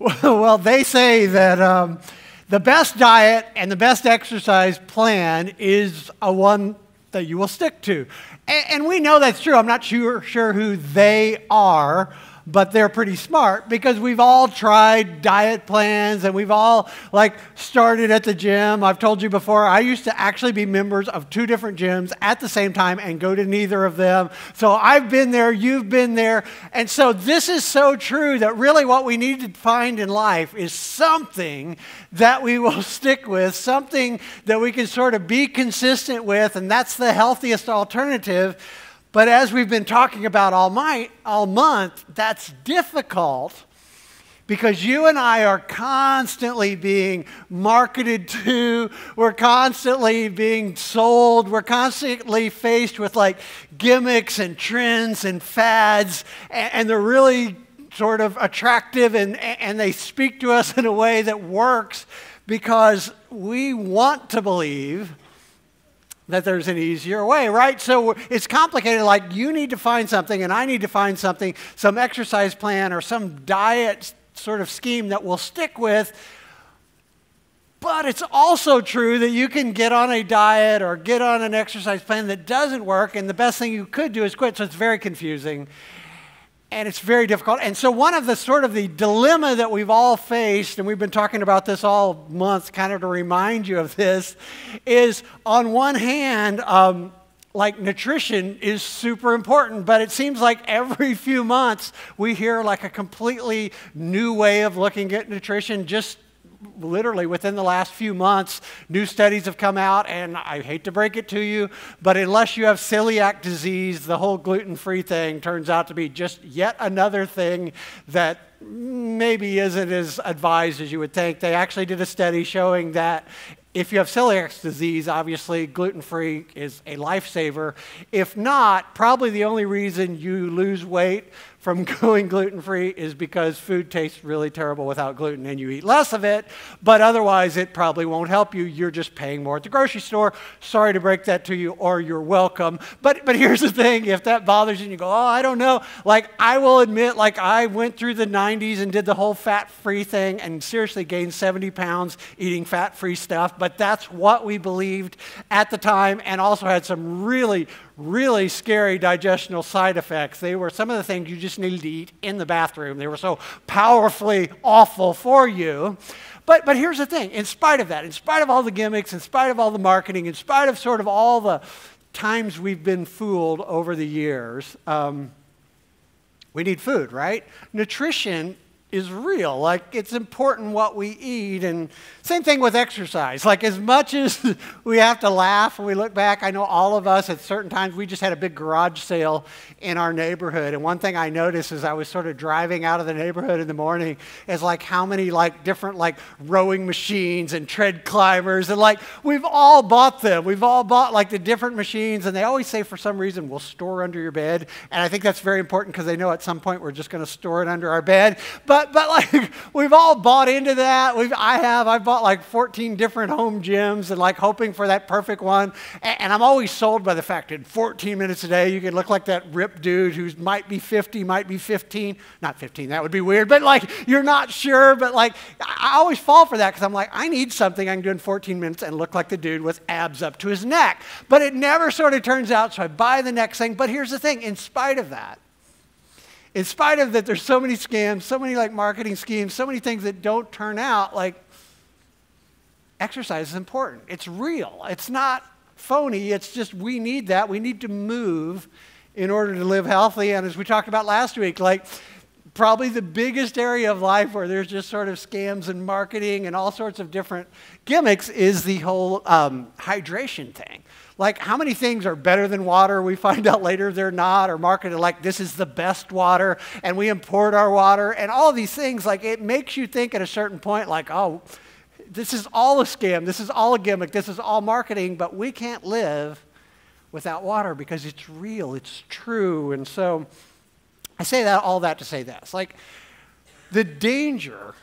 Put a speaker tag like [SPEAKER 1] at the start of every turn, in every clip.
[SPEAKER 1] Well, they say that the best diet and the best exercise plan is a one that you will stick to. And we know that's true. I'm not sure who they are, but they're pretty smart because we've all tried diet plans and we've all started at the gym. I've told you before, I used to actually be members of 2 different gyms at the same time and go to neither of them. So I've been there, you've been there. And so this is so true that really what we need to find in life is something that we will stick with, something that we can sort of be consistent with, and that's the healthiest alternative. But as we've been talking about all month, that's difficult because you and I are constantly being marketed to, we're constantly being sold, we're constantly faced with gimmicks and trends and fads, and they're really sort of attractive and they speak to us in a way that works because we want to believe that there's an easier way, right? So it's complicated, you need to find something and I need to find something, some exercise plan or some diet sort of scheme that we'll stick with. But it's also true that you can get on a diet or get on an exercise plan that doesn't work, and the best thing you could do is quit. So it's very confusing. And it's very difficult. And so one of the sort of the dilemma that we've all faced, and we've been talking about this all month kind of to remind you of this, is on one hand, nutrition is super important, but it seems like every few months we hear a completely new way of looking at nutrition. Just literally within the last few months, new studies have come out, and I hate to break it to you, but unless you have celiac disease, the whole gluten-free thing turns out to be just yet another thing that maybe isn't as advised as you would think. They actually did a study showing that if you have celiac disease, obviously gluten-free is a lifesaver. If not, probably the only reason you lose weight from going gluten-free is because food tastes really terrible without gluten and you eat less of it, but otherwise it probably won't help you. You're just paying more at the grocery store. Sorry to break that to you, or you're welcome. But here's the thing, if that bothers you and you go, oh, I don't know, I will admit, I went through the 90s and did the whole fat-free thing and seriously gained 70 pounds eating fat-free stuff, but that's what we believed at the time, and also had some really scary digestional side effects. They were some of the things you just needed to eat in the bathroom. They were so powerfully awful for you. But here's the thing, in spite of that, in spite of all the gimmicks, in spite of all the marketing, in spite of sort of all the times we've been fooled over the years, we need food, right? Nutrition is real. It's important what we eat, and same thing with exercise. As much as we have to laugh when we look back, I know all of us at certain times, we just had a big garage sale in our neighborhood, and one thing I noticed as I was sort of driving out of the neighborhood in the morning is how many different rowing machines and tread climbers, and we've all bought them. We've all bought the different machines, and they always say for some reason we'll store under your bed, and I think that's very important because they know at some point we're just going to store it under our bed. But we've all bought into that. I've bought 14 different home gyms and hoping for that perfect one. And I'm always sold by the fact that 14 minutes a day you can look like that ripped dude who might be 50, might be 15. Not 15, that would be weird. But you're not sure. But I always fall for that because I'm I need something I can do in 14 minutes and look like the dude with abs up to his neck. But it never sort of turns out, so I buy the next thing. But here's the thing, in spite of that, in spite of that, there's so many scams, so many marketing schemes, so many things that don't turn out, exercise is important. It's real. It's not phony. It's just we need that. We need to move in order to live healthy. And as we talked about last week, probably the biggest area of life where there's just sort of scams and marketing and all sorts of different gimmicks is the whole hydration thing. How many things are better than water? We find out later they're not, or marketed this is the best water, and we import our water, and all these things, it makes you think at a certain point, oh, this is all a scam, this is all a gimmick, this is all marketing, but we can't live without water because it's real, it's true. And so I say all that to say this, the danger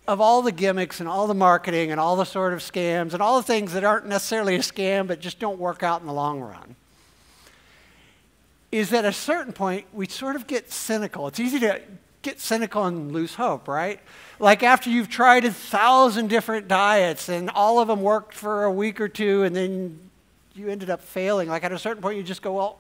[SPEAKER 1] of all the gimmicks and all the marketing and all the sort of scams and all the things that aren't necessarily a scam but just don't work out in the long run is that at a certain point we sort of get cynical. It's easy to get cynical and lose hope, right? Like after you've tried 1,000 different diets and all of them worked for a week or two and then you ended up failing. Like at a certain point you just go, well,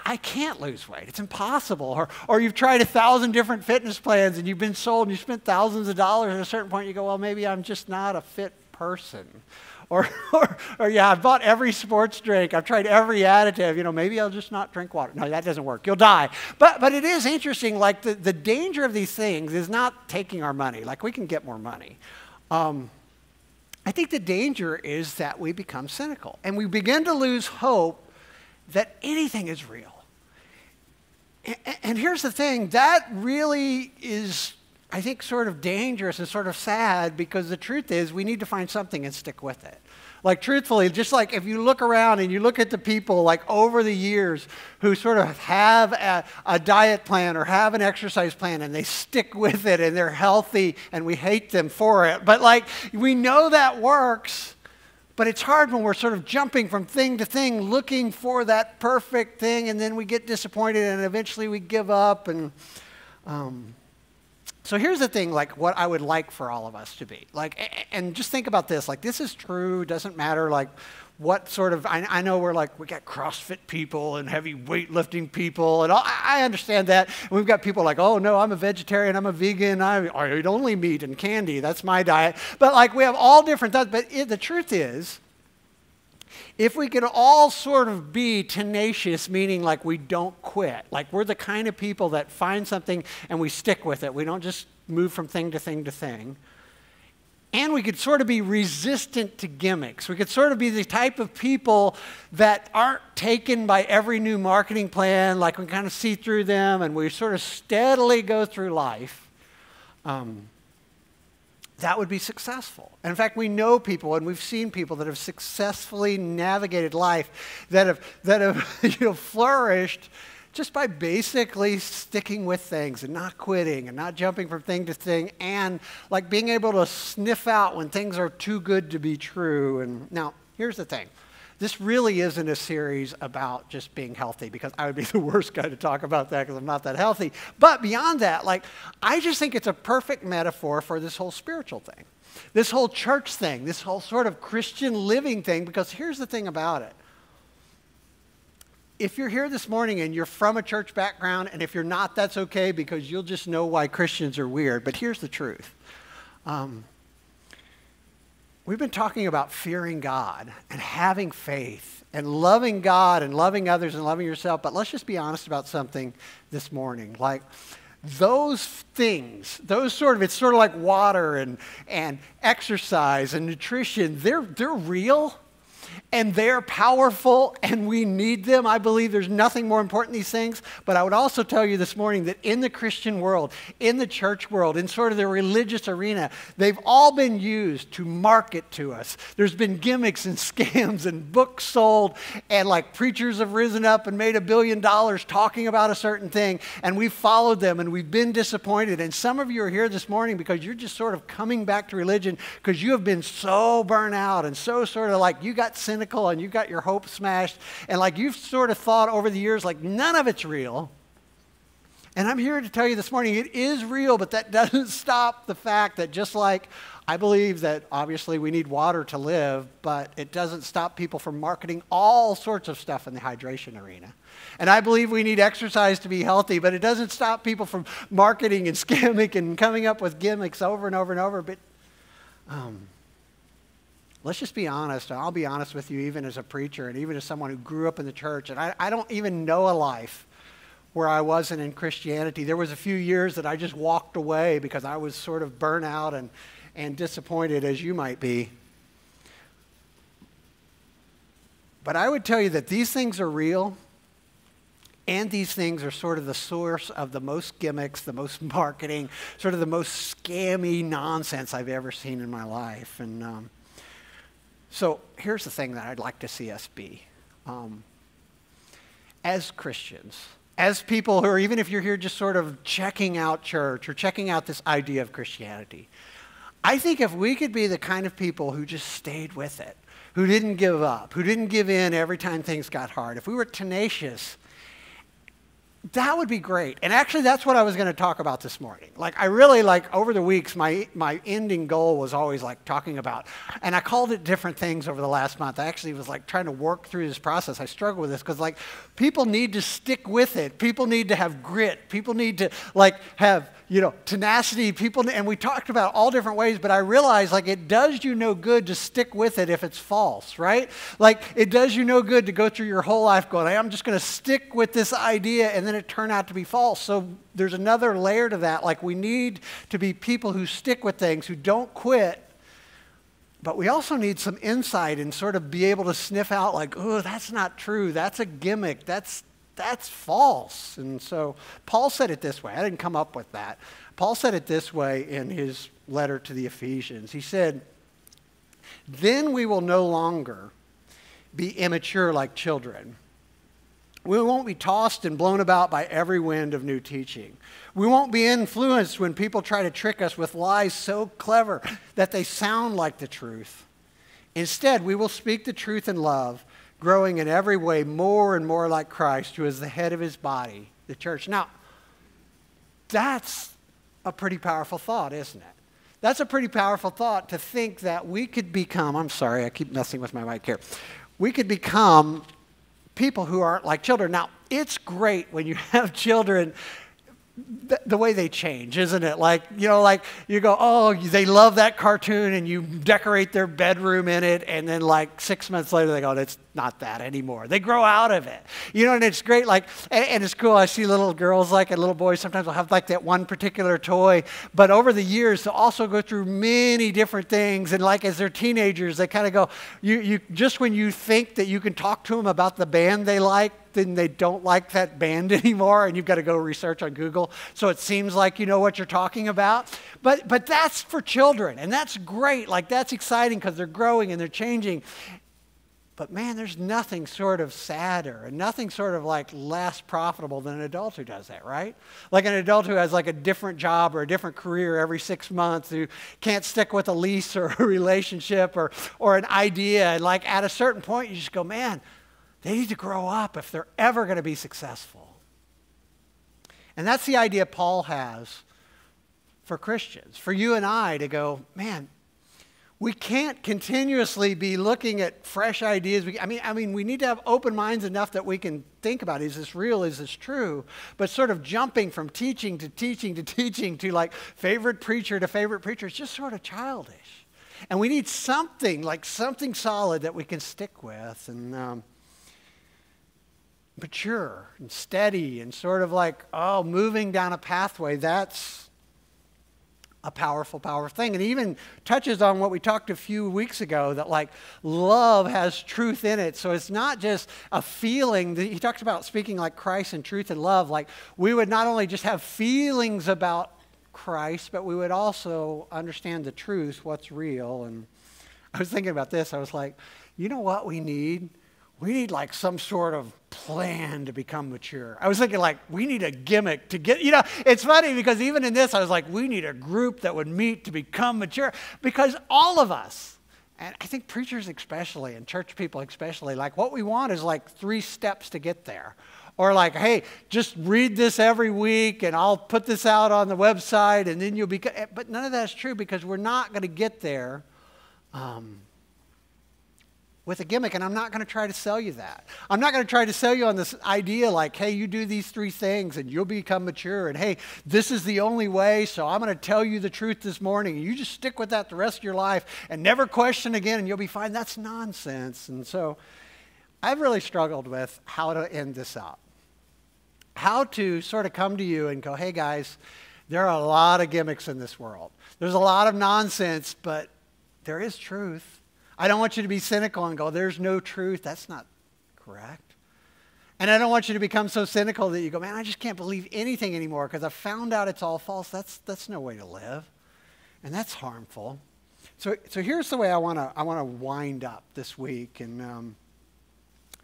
[SPEAKER 1] I can't lose weight. It's impossible. Or you've tried 1,000 different fitness plans and you've been sold and you spent thousands of dollars. At a certain point you go, well, maybe I'm just not a fit person. Or yeah, I've bought every sports drink. I've tried every additive. You know, maybe I'll just not drink water. No, that doesn't work. You'll die. But it is interesting, like the danger of these things is not taking our money. Like we can get more money. I think the danger is that we become cynical and we begin to lose hope that anything is real. And here's the thing, that really is, I think, sort of dangerous and sort of sad, because the truth is we need to find something and stick with it. Like truthfully, just like if you look around and you look at the people like over the years who sort of have a diet plan or have an exercise plan and they stick with it and they're healthy and we hate them for it. But like we know that works, but it's hard when we're sort of jumping from thing to thing looking for that perfect thing, and then we get disappointed and eventually we give up. And so here's the thing, like what I would like for all of us to be. Like, and just think about this, like this is true, doesn't matter like what sort of, I know we're like, we got CrossFit people and heavy weightlifting people, and all, I understand that. And we've got people like, oh no, I'm a vegetarian, I'm a vegan, I eat only meat and candy, that's my diet. But like we have all different thoughts, but the truth is, if we could all sort of be tenacious, meaning like we don't quit, like we're the kind of people that find something and we stick with it, we don't just move from thing to thing to thing, and we could sort of be resistant to gimmicks. We could sort of be the type of people that aren't taken by every new marketing plan, like we kind of see through them and we sort of steadily go through life. That would be successful. And in fact, we know people and we've seen people that have successfully navigated life, that have flourished just by basically sticking with things and not quitting and not jumping from thing to thing, and like being able to sniff out when things are too good to be true. And now, here's the thing. This really isn't a series about just being healthy, because I would be the worst guy to talk about that because I'm not that healthy. But beyond that, like, I just think it's a perfect metaphor for this whole spiritual thing, this whole church thing, this whole sort of Christian living thing, because here's the thing about it. If you're here this morning and you're from a church background, and if you're not, that's okay, because you'll just know why Christians are weird. But here's the truth. We've been talking about fearing God and having faith and loving God and loving others and loving yourself. But let's just be honest about something this morning. Like those things, it's sort of like water and exercise and nutrition, they're real. And they're powerful, and we need them. I believe there's nothing more important than these things. But I would also tell you this morning that in the Christian world, in the church world, in sort of the religious arena, they've all been used to market to us. There's been gimmicks and scams and books sold, and like preachers have risen up and made $1 billion talking about a certain thing, and we've followed them, and we've been disappointed. And some of you are here this morning because you're just sort of coming back to religion because you have been so burnt out and so sort of like you got cynical and you got your hope smashed, and like you've sort of thought over the years like none of it's real. And I'm here to tell you this morning it is real, but that doesn't stop the fact that just like I believe that obviously we need water to live, but it doesn't stop people from marketing all sorts of stuff in the hydration arena. And I believe we need exercise to be healthy, but it doesn't stop people from marketing and scamming and coming up with gimmicks over and over and over. But let's just be honest, and I'll be honest with you even as a preacher and even as someone who grew up in the church, and I don't even know a life where I wasn't in Christianity. There was a few years that I just walked away because I was sort of burnt out and disappointed, as you might be. But I would tell you that these things are real, and these things are sort of the source of the most gimmicks, the most marketing, sort of the most scammy nonsense I've ever seen in my life. And so here's the thing that I'd like to see us be. As Christians, as people who are, even if you're here just sort of checking out church or checking out this idea of Christianity, I think if we could be the kind of people who just stayed with it, who didn't give up, who didn't give in every time things got hard, if we were tenacious, that would be great. And actually, that's what I was going to talk about this morning. Like, I really, like, over the weeks, my ending goal was always, like, talking about, and I called it different things over the last month. I actually was, like, trying to work through this process. I struggle with this because, like, people need to stick with it. People need to have grit. People need to, like, have, tenacity. And we talked about all different ways, but I realized, like, it does you no good to stick with it if it's false, right? Like, it does you no good to go through your whole life going, hey, I'm just going to stick with this idea, and then it turned out to be false. So there's another layer to that. Like, we need to be people who stick with things, who don't quit, but we also need some insight and sort of be able to sniff out, like, oh, that's not true. That's a gimmick. That's false. And so Paul said it this way. I didn't come up with that. Paul said it this way in his letter to the Ephesians. He said, then we will no longer be immature like children. We won't be tossed and blown about by every wind of new teaching. We won't be influenced when people try to trick us with lies so clever that they sound like the truth. Instead, we will speak the truth in love, growing in every way more and more like Christ, who is the head of his body, the church. Now, that's a pretty powerful thought, isn't it? That's a pretty powerful thought to think that we could become, I'm sorry, I keep messing with my mic here. We could become people who aren't like children. Now, it's great when you have children, the way they change, isn't it? Like, you go, oh, they love that cartoon, and you decorate their bedroom in it, and then like 6 months later they go, it's not that anymore. They grow out of it. And it's great, like, and it's cool. I see little girls, like, and little boys sometimes will have like that one particular toy, but over the years they'll also go through many different things, and like as they're teenagers, they kind of go, you just when you think that you can talk to them about the band they like, then they don't like that band anymore, and you've got to go research on Google, so it seems like you know what you're talking about. But that's for children, and that's great. Like, that's exciting because they're growing and they're changing. But man, there's nothing sort of sadder and nothing sort of like less profitable than an adult who does that, right? Like an adult who has like a different job or a different career every 6 months, who can't stick with a lease or a relationship or an idea. And like at a certain point, you just go, man, they need to grow up if they're ever going to be successful. And that's the idea Paul has for Christians, for you and I to go, man, we can't continuously be looking at fresh ideas. I mean, we need to have open minds enough that we can think about, is this real, is this true? But sort of jumping from teaching to teaching to teaching to like favorite preacher to favorite preacher is just sort of childish. And we need something, like something solid that we can stick with and mature and steady and sort of like, moving down a pathway. That's a powerful thing. And even touches on what we talked a few weeks ago, that like love has truth in it. So it's not just a feeling. He talks about speaking like Christ in truth and love. Like we would not only just have feelings about Christ, but we would also understand the truth, what's real. And I was thinking about this. I was like, you know what we need? We need like some sort of plan to become mature. I was thinking like, we need a gimmick to get, it's funny because even in this, I was like, we need a group that would meet to become mature, because all of us, and I think preachers especially and church people especially, like what we want is like 3 steps to get there. Or like, hey, just read this every week and I'll put this out on the website and then you'll be, but none of that's true, because we're not going to get there with a gimmick, and I'm not going to try to sell you that. I'm not going to try to sell you on this idea like, hey, you do these 3 things and you'll become mature, and hey, this is the only way, so I'm going to tell you the truth this morning, and you just stick with that the rest of your life and never question again and you'll be fine. That's nonsense. And so I've really struggled with how to end this up. How to sort of come to you and go, hey guys, there are a lot of gimmicks in this world. There's a lot of nonsense, but there is truth. I don't want you to be cynical and go, there's no truth. That's not correct. And I don't want you to become so cynical that you go, man, I just can't believe anything anymore because I found out it's all false. That's no way to live. And that's harmful. So here's the way I want to wind up this week. And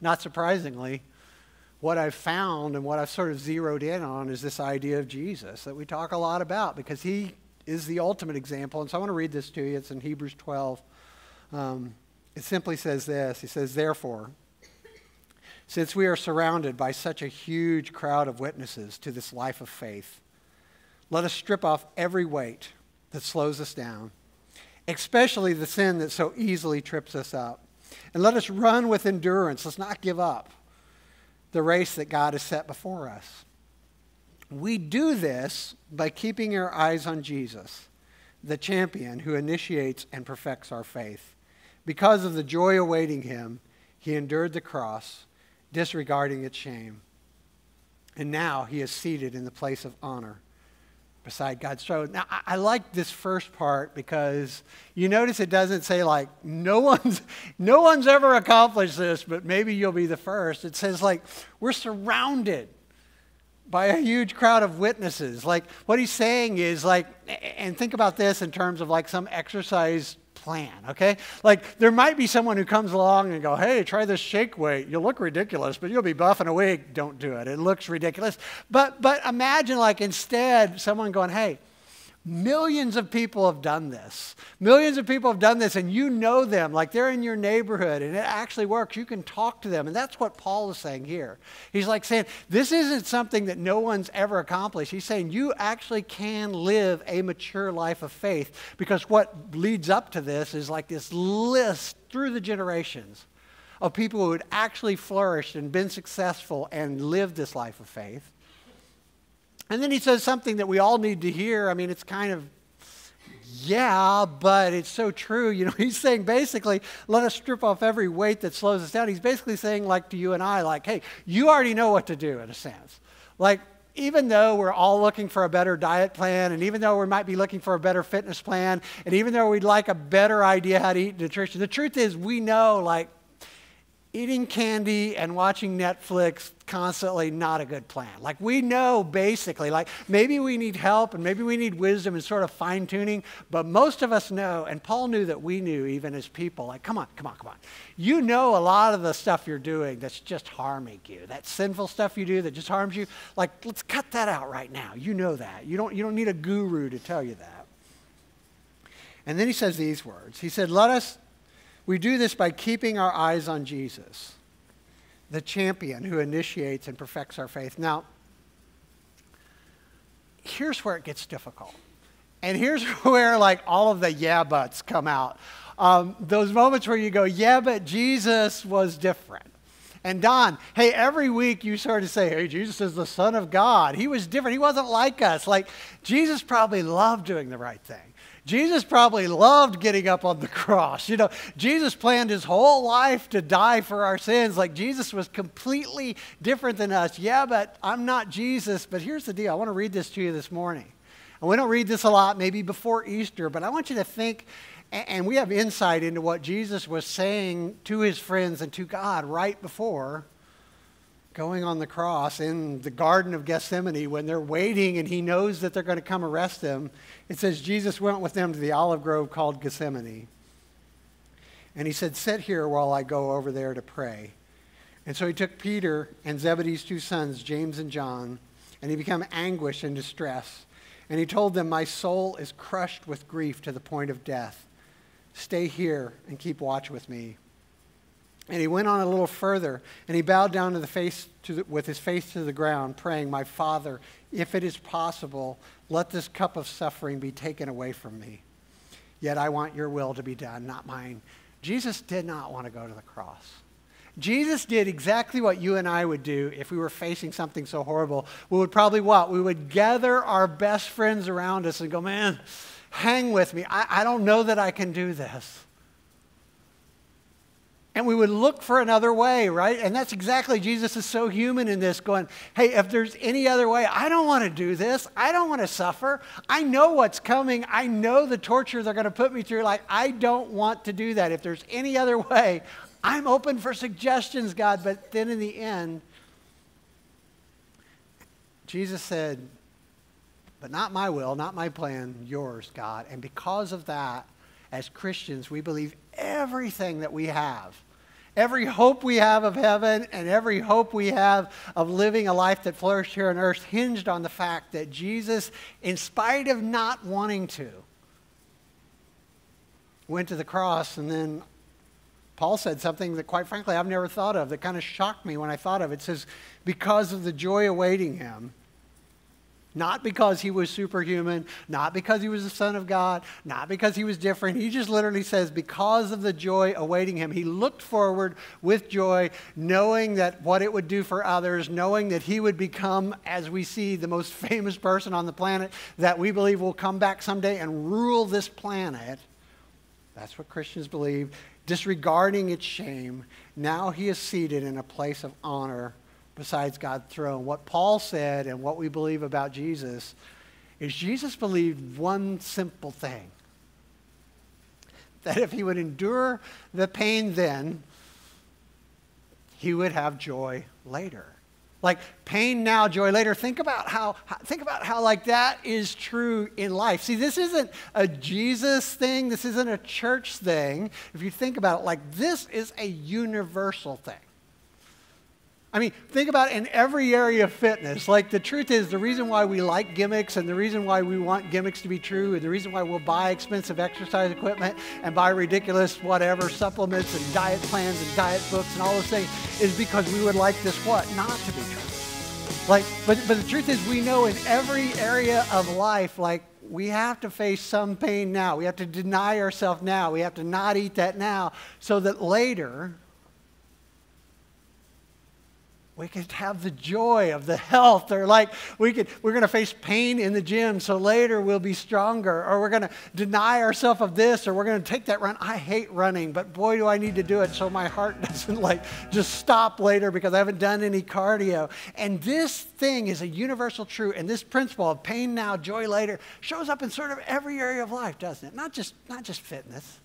[SPEAKER 1] not surprisingly, what I've found and what I've sort of zeroed in on is this idea of Jesus that we talk a lot about, because he is the ultimate example. And so I want to read this to you. It's in Hebrews 12. It simply says this. He says, therefore, Since we are surrounded by such a huge crowd of witnesses to this life of faith, let us strip off every weight that slows us down, especially the sin that so easily trips us up. And let us run with endurance. Let's not give up the race that God has set before us. We do this by keeping our eyes on Jesus, the champion who initiates and perfects our faith. Because of the joy awaiting him, he endured the cross, disregarding its shame. And now he is seated in the place of honor beside God's throne. Now, I like this first part because you notice it doesn't say like, no one's ever accomplished this, but maybe you'll be the first. It says like, we're surrounded by a huge crowd of witnesses. Like what he's saying is like, and think about this in terms of like some exercise plan, okay? Like there might be someone who comes along and go, hey, try this shake weight. You'll look ridiculous, but you'll be buff in a week. Don't do it. It looks ridiculous. But imagine like instead someone going, hey, millions of people have done this. Millions of people have done this, and you know them. Like they're in your neighborhood, and it actually works. You can talk to them. And that's what Paul is saying here. He's like saying, this isn't something that no one's ever accomplished. He's saying you actually can live a mature life of faith, because what leads up to this is like this list through the generations of people who had actually flourished and been successful and lived this life of faith. And then he says something that we all need to hear. I mean, it's kind of, yeah, but it's so true. You know, he's saying basically, let us strip off every weight that slows us down. He's basically saying like to you and I, like, hey, you already know what to do in a sense. Like, even though we're all looking for a better diet plan, and even though we might be looking for a better fitness plan, and even though we'd like a better idea how to eat nutrition, the truth is we know like eating candy and watching Netflix constantly not a good plan. Like we know basically, like maybe we need help and maybe we need wisdom and sort of fine tuning, but most of us know, and Paul knew that we knew even as people, like come on. You know a lot of the stuff you're doing that's just harming you. That sinful stuff you do that just harms you, like let's cut that out right now. You know that. You don't need a guru to tell you that. And then he says these words. He said, we do this by keeping our eyes on Jesus, the champion who initiates and perfects our faith. Now, here's where it gets difficult. And here's where like all of the yeah buts come out. Those moments where you go, yeah, but Jesus was different. And Don, hey, every week you sort of say, hey, Jesus is the Son of God. He was different. He wasn't like us. Like Jesus probably loved doing the right thing. Jesus probably loved getting up on the cross. You know, Jesus planned his whole life to die for our sins. Like Jesus was completely different than us. Yeah, but I'm not Jesus. But here's the deal. I want to read this to you this morning. And we don't read this a lot, maybe before Easter, but I want you to think, and we have insight into what Jesus was saying to his friends and to God right before going on the cross in the Garden of Gethsemane when they're waiting and he knows that they're going to come arrest them. It says Jesus went with them to the olive grove called Gethsemane. And he said, sit here while I go over there to pray. And so he took Peter and Zebedee's two sons, James and John, and he became anguished and distress. And he told them, my soul is crushed with grief to the point of death. Stay here and keep watch with me. And he went on a little further, and he bowed down with his face to the ground, praying, my Father, if it is possible, let this cup of suffering be taken away from me. Yet I want your will to be done, not mine. Jesus did not want to go to the cross. Jesus did exactly what you and I would do if we were facing something so horrible. We would probably what? We would gather our best friends around us and go, man, hang with me. I don't know that I can do this. And we would look for another way, right? And that's exactly, Jesus is so human in this, going, hey, if there's any other way, I don't want to do this. I don't want to suffer. I know what's coming. I know the torture they're going to put me through. Like, I don't want to do that. If there's any other way, I'm open for suggestions, God. But then in the end, Jesus said, but not my will, not my plan, yours, God. And because of that, as Christians, we believe everything that we have, every hope we have of heaven and every hope we have of living a life that flourished here on earth hinged on the fact that Jesus, in spite of not wanting to, went to the cross and then Paul said something that, quite frankly, I've never thought of, that kind of shocked me when I thought of it. It says, because of the joy awaiting him, not because he was superhuman, not because he was the Son of God, not because he was different. He just literally says, because of the joy awaiting him, he looked forward with joy, knowing that what it would do for others, knowing that he would become, as we see, the most famous person on the planet that we believe will come back someday and rule this planet. That's what Christians believe. Disregarding its shame, now he is seated in a place of honor besides God's throne. What Paul said and what we believe about Jesus is Jesus believed one simple thing: that if he would endure the pain then, he would have joy later. Like pain now, joy later. Think about how like that is true in life. See, this isn't a Jesus thing. This isn't a church thing. If you think about it, like this is a universal thing. I mean, think about it in every area of fitness. Like the truth is, the reason why we like gimmicks and the reason why we want gimmicks to be true and the reason why we'll buy expensive exercise equipment and buy ridiculous whatever supplements and diet plans and diet books and all those things is because we would like this what? Not to be true. Like, but the truth is, we know in every area of life, like we have to face some pain now. We have to deny ourselves now. We have to not eat that now so that later we could have the joy of the health, or like we're going to face pain in the gym, so later we'll be stronger, or we're going to deny ourselves of this, or we're going to take that run. I hate running, but boy, do I need to do it so my heart doesn't like just stop later because I haven't done any cardio. And this thing is a universal truth, and this principle of pain now, joy later shows up in sort of every area of life, doesn't it? Not just fitness.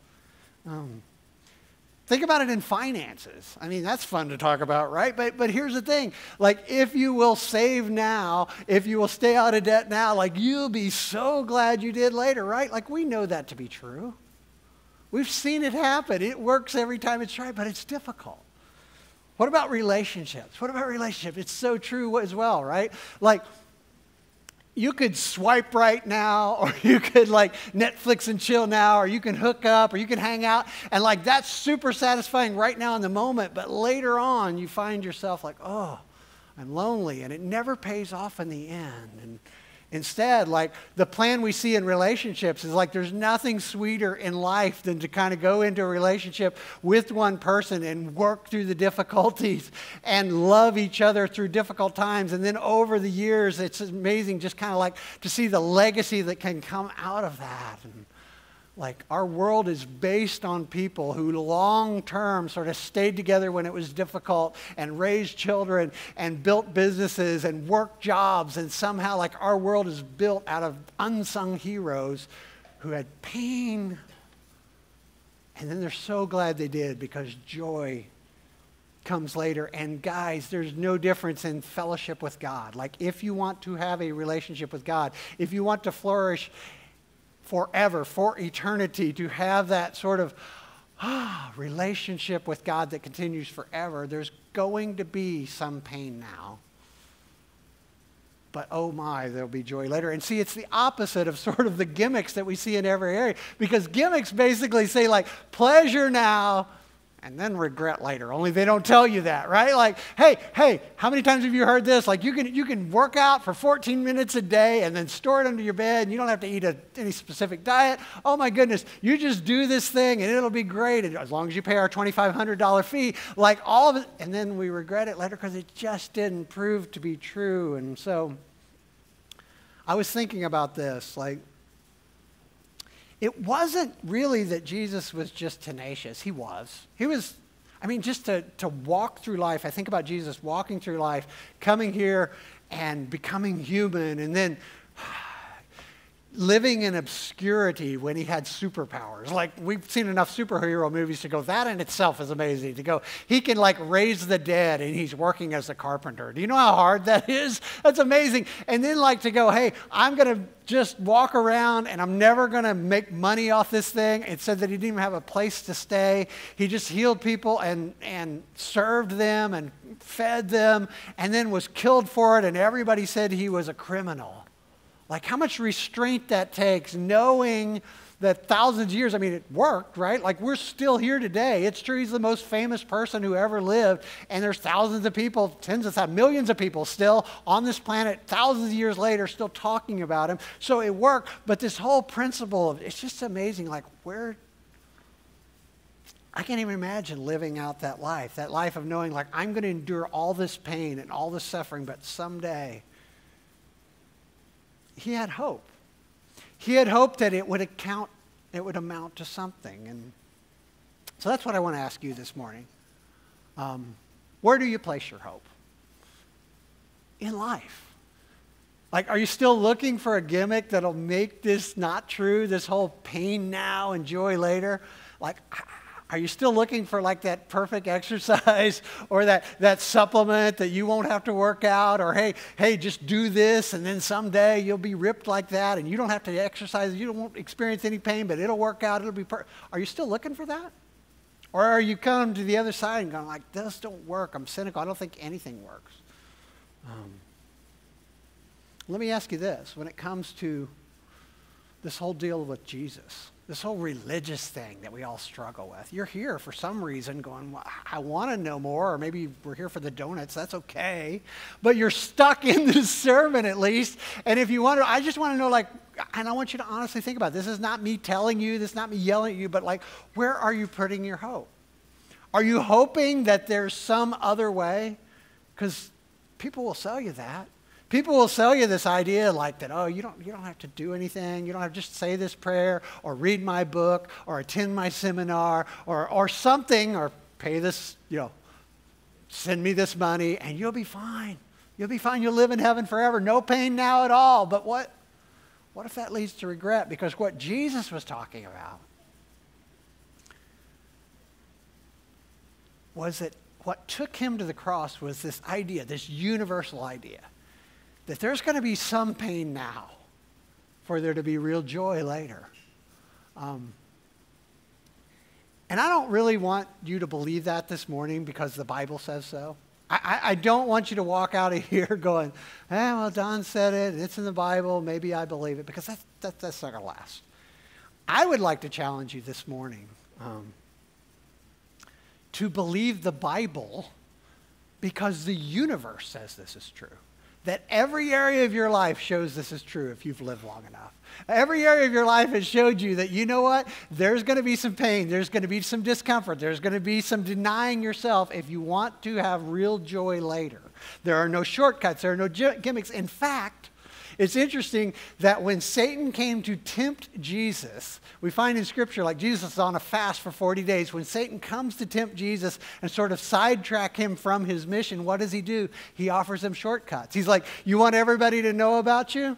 [SPEAKER 1] Think about it in finances. I mean, that's fun to talk about, right? But here's the thing. Like, if you will save now, if you will stay out of debt now, like, you'll be so glad you did later, right? Like, we know that to be true. We've seen it happen. It works every time it's tried, but it's difficult. What about relationships? What about relationships? It's so true as well, right? Like, you could swipe right now, or you could like Netflix and chill now, or you can hook up, or you can hang out. And like that's super satisfying right now in the moment. But later on, you find yourself like, oh, I'm lonely. And it never pays off in the end. And instead, like the plan we see in relationships is like there's nothing sweeter in life than to kind of go into a relationship with one person and work through the difficulties and love each other through difficult times. And then over the years, it's amazing just kind of like to see the legacy that can come out of that. And like our world is based on people who long-term sort of stayed together when it was difficult and raised children and built businesses and worked jobs. And somehow like our world is built out of unsung heroes who had pain. And then they're so glad they did because joy comes later. And guys, there's no difference in fellowship with God. Like if you want to have a relationship with God, if you want to flourish forever, for eternity, to have that sort of relationship with God that continues forever, there's going to be some pain now. But oh my, there'll be joy later. And see, it's the opposite of sort of the gimmicks that we see in every area. Because gimmicks basically say like, pleasure now, and then regret later. Only they don't tell you that, right? Like, hey, how many times have you heard this? Like, you can work out for 14 minutes a day and then store it under your bed, and you don't have to eat any specific diet. Oh my goodness, you just do this thing and it'll be great, and as long as you pay our $2,500 fee, like all of it, and then we regret it later because it just didn't prove to be true. And so I was thinking about this, like, it wasn't really that Jesus was just tenacious. He was. I mean, just to walk through life. I think about Jesus walking through life, coming here and becoming human, and then living in obscurity when he had superpowers. Like, we've seen enough superhero movies to go, that in itself is amazing. To go, he can like raise the dead and he's working as a carpenter. Do you know how hard that is? That's amazing. And then like to go, hey, I'm going to just walk around and I'm never going to make money off this thing. It said that he didn't even have a place to stay. He just healed people and served them and fed them and then was killed for it, and everybody said he was a criminal. Like how much restraint that takes, knowing that thousands of years, I mean, it worked, right? Like, we're still here today. It's true he's the most famous person who ever lived, and there's thousands of people, tens of thousands, millions of people still on this planet, thousands of years later, still talking about him. So it worked, but this whole principle of, it's just amazing, like, I can't even imagine living out that life of knowing, like, I'm going to endure all this pain and all this suffering, but someday, he had hope. He had hope that it would amount to something. And so that's what I want to ask you this morning. Where do you place your hope? In life. Like, are you still looking for a gimmick that'll make this not true, this whole pain now and joy later? Like, are you still looking for like that perfect exercise or that supplement that you won't have to work out, or hey, just do this and then someday you'll be ripped like that and you don't have to exercise, you won't experience any pain, but it'll work out, it'll be perfect. Are you still looking for that? Or are you coming to the other side and going like, this don't work, I'm cynical, I don't think anything works? Let me ask you this, when it comes to this whole deal with Jesus, this whole religious thing that we all struggle with. You're here for some reason going, well, I want to know more, or maybe we're here for the donuts, that's okay. But you're stuck in this sermon at least. And if you want to, I just want to know, like, and I want you to honestly think about it. This is not me telling you, this is not me yelling at you, but like, where are you putting your hope? Are you hoping that there's some other way? Because people will sell you that. People will sell you this idea like that, oh, you don't have to do anything. You don't have to just say this prayer or read my book or attend my seminar or something, or pay this, send me this money and you'll be fine. You'll be fine. You'll live in heaven forever. No pain now at all. But what if that leads to regret? Because what Jesus was talking about was that what took him to the cross was this idea, this universal idea, that there's going to be some pain now for there to be real joy later. And I don't really want you to believe that this morning because the Bible says so. I don't want you to walk out of here going, well, Don said it, it's in the Bible, maybe I believe it, because that's not going to last. I would like to challenge you this morning to believe the Bible because the universe says this is true. That every area of your life shows this is true if you've lived long enough. Every area of your life has showed you that, you know what? There's going to be some pain. There's going to be some discomfort. There's going to be some denying yourself if you want to have real joy later. There are no shortcuts. There are no gimmicks. In fact, it's interesting that when Satan came to tempt Jesus, we find in Scripture, like Jesus is on a fast for 40 days. When Satan comes to tempt Jesus and sort of sidetrack him from his mission, what does he do? He offers him shortcuts. He's like, you want everybody to know about you?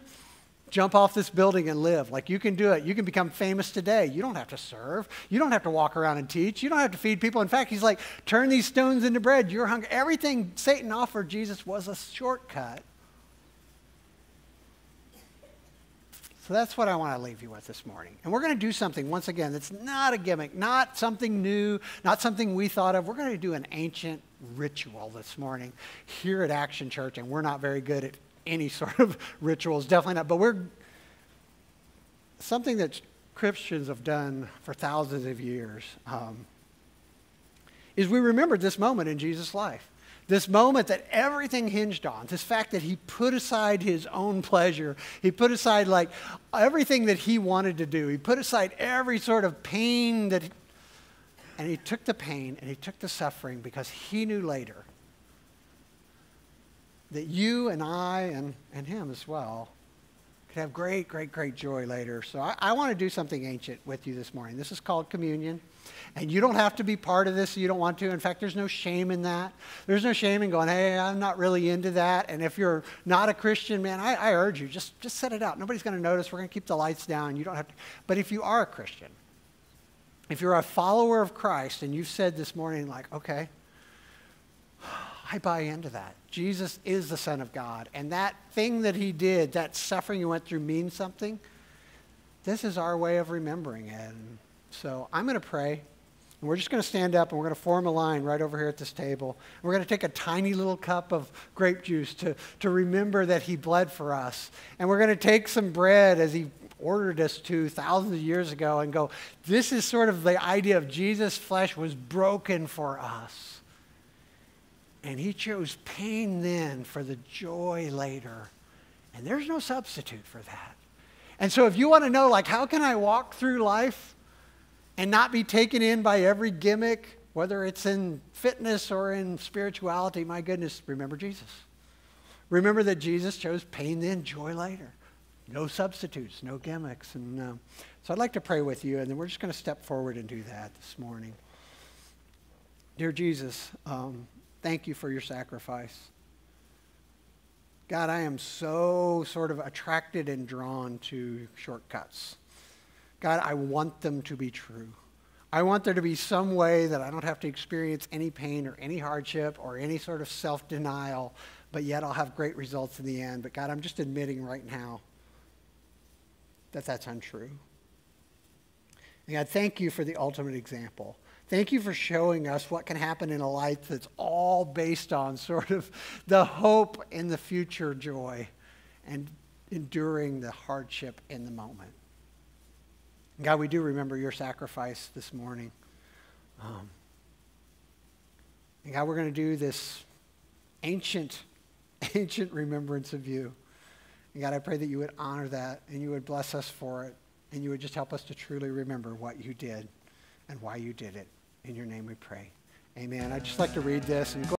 [SPEAKER 1] Jump off this building and live. Like, you can do it. You can become famous today. You don't have to serve. You don't have to walk around and teach. You don't have to feed people. In fact, he's like, turn these stones into bread. You're hungry. Everything Satan offered Jesus was a shortcut. So that's what I want to leave you with this morning. And we're going to do something, once again, that's not a gimmick, not something new, not something we thought of. We're going to do an ancient ritual this morning here at Action Church, and we're not very good at any sort of rituals, definitely not. But we're something that Christians have done for thousands of years is we remembered this moment in Jesus' life. This moment that everything hinged on, this fact that he put aside his own pleasure. He put aside like everything that he wanted to do. He put aside every sort of pain and he took the pain and he took the suffering because he knew later that you and I and him as well could have great, great, great joy later. So I want to do something ancient with you this morning. This is called communion. And you don't have to be part of this if you don't want to. In fact, there's no shame in that. There's no shame in going, hey, I'm not really into that. And if you're not a Christian, man, I urge you, just set it out. Nobody's going to notice. We're going to keep the lights down. You don't have to. But if you are a Christian, if you're a follower of Christ and you've said this morning, like, okay, I buy into that. Jesus is the Son of God. And that thing that he did, that suffering he went through means something. This is our way of remembering it. And so I'm going to pray. And we're just going to stand up and we're going to form a line right over here at this table. And we're going to take a tiny little cup of grape juice to remember that he bled for us. And we're going to take some bread as he ordered us to thousands of years ago and go, this is sort of the idea of Jesus' flesh was broken for us. And he chose pain then for the joy later. And there's no substitute for that. And so if you want to know, like, how can I walk through life and not be taken in by every gimmick, whether it's in fitness or in spirituality, my goodness, remember Jesus. Remember that Jesus chose pain then, joy later. No substitutes, no gimmicks. And so I'd like to pray with you, and then we're just going to step forward and do that this morning. Dear Jesus, thank you for your sacrifice. God, I am so sort of attracted and drawn to shortcuts. God, I want them to be true. I want there to be some way that I don't have to experience any pain or any hardship or any sort of self-denial, but yet I'll have great results in the end. But God, I'm just admitting right now that that's untrue. And God, thank you for the ultimate example. Thank you for showing us what can happen in a life that's all based on sort of the hope in the future joy and enduring the hardship in the moment. And God, we do remember your sacrifice this morning. And God, we're going to do this ancient remembrance of you. And God, I pray that you would honor that and you would bless us for it and you would just help us to truly remember what you did and why you did it. In your name we pray. Amen. I'd just like to read this and go